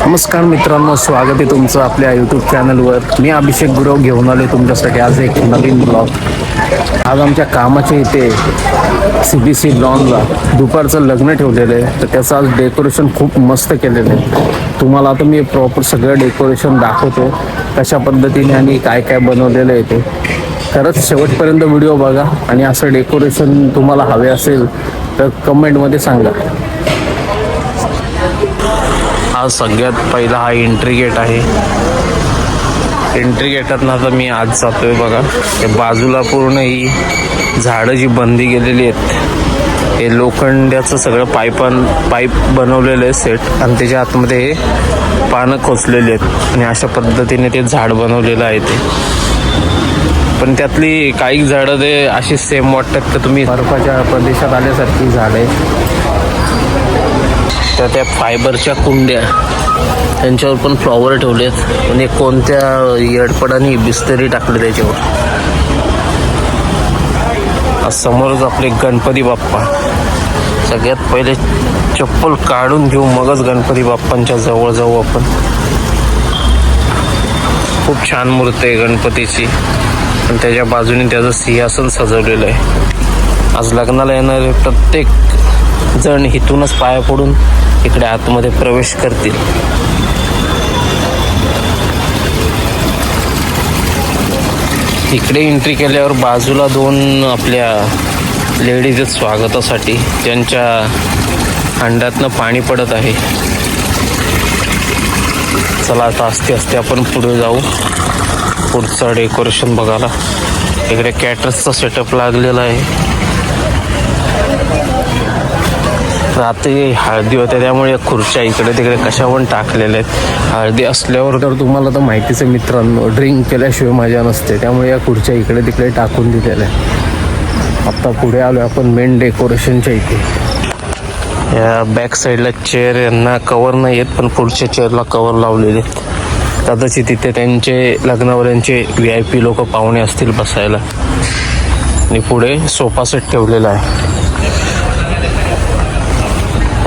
नमस्कार मित्रांनो, स्वागत आहे तुमचं आपल्या यूट्यूब चॅनलवर. मी अभिषेक गुरव घेऊन आले तुमच्यासाठी आज एक नवीन ब्लॉग. आज आमच्या कामाच्या इथे CBC लॉनला दुपारचं लग्न ठेवलेलं आहे, तर त्याचं आज डेकोरेशन खूप मस्त केलेलं आहे. तुम्हाला आता मी प्रॉपर सगळं डेकोरेशन दाखवतो कशा पद्धतीने आणि काय काय बनवलेलं आहे ते. खरंच शेवटपर्यंत व्हिडिओ बघा आणि असं डेकोरेशन तुम्हाला हवे असेल तर कमेंटमध्ये सांगा. हा सगळ्यात पहिला हा एंट्री गेट आहे. एंट्री गेटातनं आता मी आज जातोय बघा. ते बाजूला पूर्ण ही झाडं जी बंदी गेलेली आहेत, हे लोखंडाचं सगळं पाईप बनवलेलं आहे सेट, आणि त्याच्या आतमध्ये हे पानं खोचलेली आहेत आणि अशा पद्धतीने ते झाड बनवलेलं आहे. ते पण त्यातली काही झाडं ते अशी सेम वाटतात तर तुम्ही बर्फाच्या प्रदेशात आल्यासारखी झाड आहे. त्या फायबरच्या कुंड्या त्यांच्यावर पण फ्लॉवर ठेवलेत आणि कोणत्या येडपडाने बिस्तरी टाकले त्याच्यावर. समोरच आपले गणपती बाप्पा. सगळ्यात पहिले चप्पल काढून घेऊ मगच गणपती बाप्पांच्या जवळ जाऊ आपण. खूप छान मूर्ती आहे गणपतीची आणि त्याच्या बाजूने त्याचं सिंहासन सजवलेलं आहे. आज लग्नाला येणारे प्रत्येक जण इथूनच पाया पडून इकडे आतमध्ये प्रवेश करतील. इकडे एंट्री केल्यावर बाजूला दोन आपल्या लेडीज आहेत स्वागतासाठी, ज्यांच्या अंड्यातनं पाणी पडत आहे. चला आता आस्ते आपण पुढे जाऊ पुढचं डेकोरेशन बघायला. इकडे कॅटर्सचा सेटअप लागलेला आहे. रात्री हळदी होते त्यामुळे खुर्च्या इकडे तिकडे कशा पण टाकलेल्या आहेत. हळदी असल्यावर तर तुम्हाला तर माहितीच आहे मित्रांनो, ड्रिंक केल्याशिवाय मजा नसते, त्यामुळे या खुर्च्या इकडे तिकडे टाकून दिलेल्या आहेत. आता पुढे आलो आपण मेन डेकोरेशनच्या इथे. या बॅक साईडला चेअर यांना कवर नाही आहेत, पण पुढच्या चेअरला कवर लावलेले आहेत. कदाचित तिथे त्यांचे लग्नावरांचे VIP लोक पाहुणे असतील बसायला. आणि पुढे सोफा सेट ठेवलेला आहे.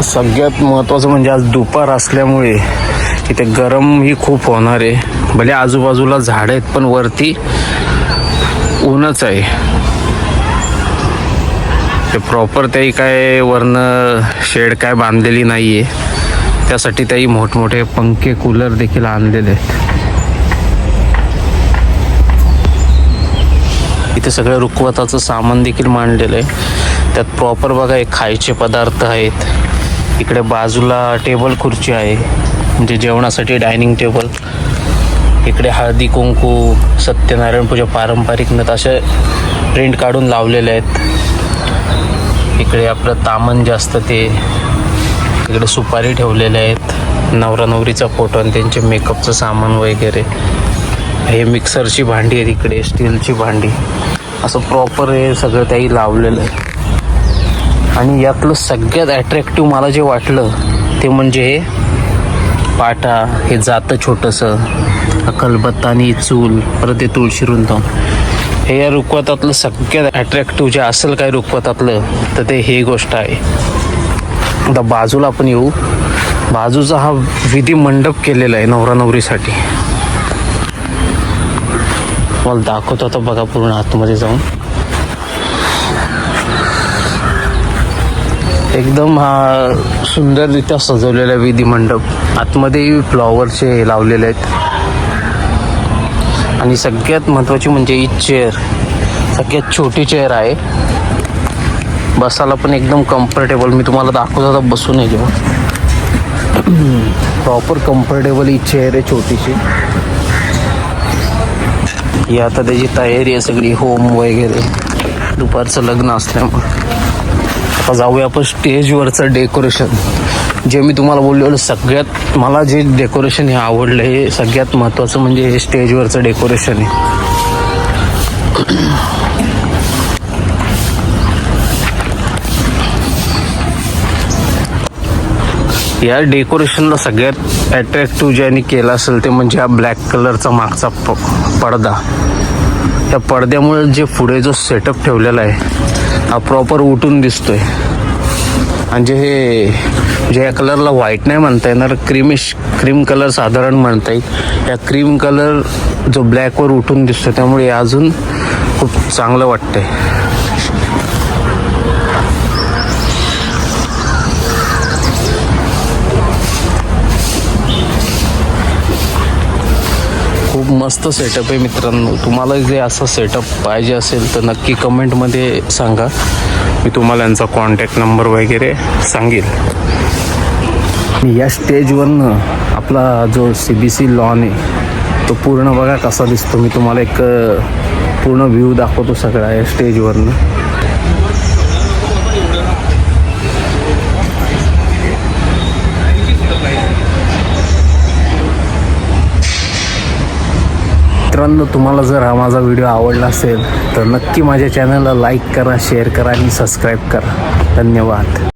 सगळ्यात महत्त्वाचं म्हणजे आज दुपार असल्यामुळे इथे गरमही खूप होणार आहे. भले आजूबाजूला झाडं आहेत पण वरती ऊनच आहे. ते प्रॉपर त्याही काय वरनं शेड काय बांधलेली नाही आहे, त्यासाठी त्याही मोठमोठे पंखे कूलर देखील आणलेले आहेत. इथे सगळं रुखवताचं सामान देखील मांडलेलं आहे. त्यात प्रॉपर बघा एक खायचे पदार्थ आहेत. इकडे बाजूला टेबल खुर्ची आहे, म्हणजे जेवणासाठी डायनिंग टेबल. इकडे हळदी कुंकू, सत्यनारायण पूजा, पारंपरिक नथ असे प्रिंट काढून लावलेले आहेत. इकडे आपलं तामन जास्त ते. इकडे सुपारी ठेवलेले आहेत, नवरा नवरीचा फोटो आणि त्यांचे मेकअपचं सामान वगैरे. हे मिक्सरची भांडी आहेत, इकडे स्टीलची भांडी. असं प्रॉपर हे सगळं त्याही लावलेलं आहे. आणि यातलं सगळ्यात अट्रॅक्टिव्ह मला जे वाटलं ते म्हणजे हे पाटा, हे जातं छोटंसं, कलबत्ता आणि चूल, परत ते तुळशी वृंदावन. हे या रुखवतातलं सगळ्यात अट्रॅक्टिव्ह जे असेल काय रुखवतातलं तर ते हे गोष्ट आहे. आता बाजूला आपण येऊ. बाजूचा हा विधी मंडप केलेला आहे नवरा नवरीसाठी. मला दाखवतो आता बघा पूर्ण आतमध्ये जाऊन. एकदम हा सुंदररित्या सजवलेला विधी मंडप. आतमध्ये फ्लॉवरचे लावलेले आहेत. आणि सगळ्यात महत्त्वाची म्हणजे ही चेअर सगळ्यात छोटी चेअर आहे. बसायला पण एकदम कम्फर्टेबल. मी तुम्हाला दाखवतो आता बसून आहे जेव्हा. प्रॉपर कम्फर्टेबल ही चेअर आहे छोटीशी. ही आता त्याची तयारी आहे सगळी, होम वगैरे, दुपारचं लग्न असल्यामुळे. आता जाऊया आपण स्टेजवरचं डेकोरेशन. जे मी तुम्हाला बोललेलं सगळ्यात मला जे डेकोरेशन हे आवडलं, हे सगळ्यात महत्त्वाचं म्हणजे हे स्टेजवरचं डेकोरेशन आहे. या डेकोरेशनला सगळ्यात अट्रॅक्टिव्ह ज्यांनी केलं असेल ते म्हणजे हा ब्लॅक कलरचा मागचा पडदा. त्या पडद्यामुळे जे पुढे जो सेटअप ठेवलेला आहे हा प्रॉपर उठून दिसतोय. आणि जे या कलरला व्हाईट नाही म्हणता येणार, क्रीम कलर साधारण म्हणता येईल. या क्रीम कलर जो ब्लॅकवर उठून दिसतो त्यामुळे अजून खूप चांगलं वाटतंय. खूप मस्त सेटअप आहे मित्रांनो. तुम्हाला जे असं सेटअप पाहिजे असेल तर नक्की कमेंटमध्ये सांगा. मी तुम्हाला यांचा कॉन्टॅक्ट नंबर वगैरे सांगेल. या स्टेजवरनं आपला जो CBC लॉन आहे तो पूर्ण बघा कसा दिसतो. मी तुम्हाला एक पूर्ण व्ह्यू दाखवतो सगळा या स्टेजवरनं. मित्रांनो, तुम्हाला जर हा माझा व्हिडिओ आवडला असेल तर नक्की माझ्या चॅनलला लाईक करा, शेअर करा आणि सबस्क्राईब करा. धन्यवाद.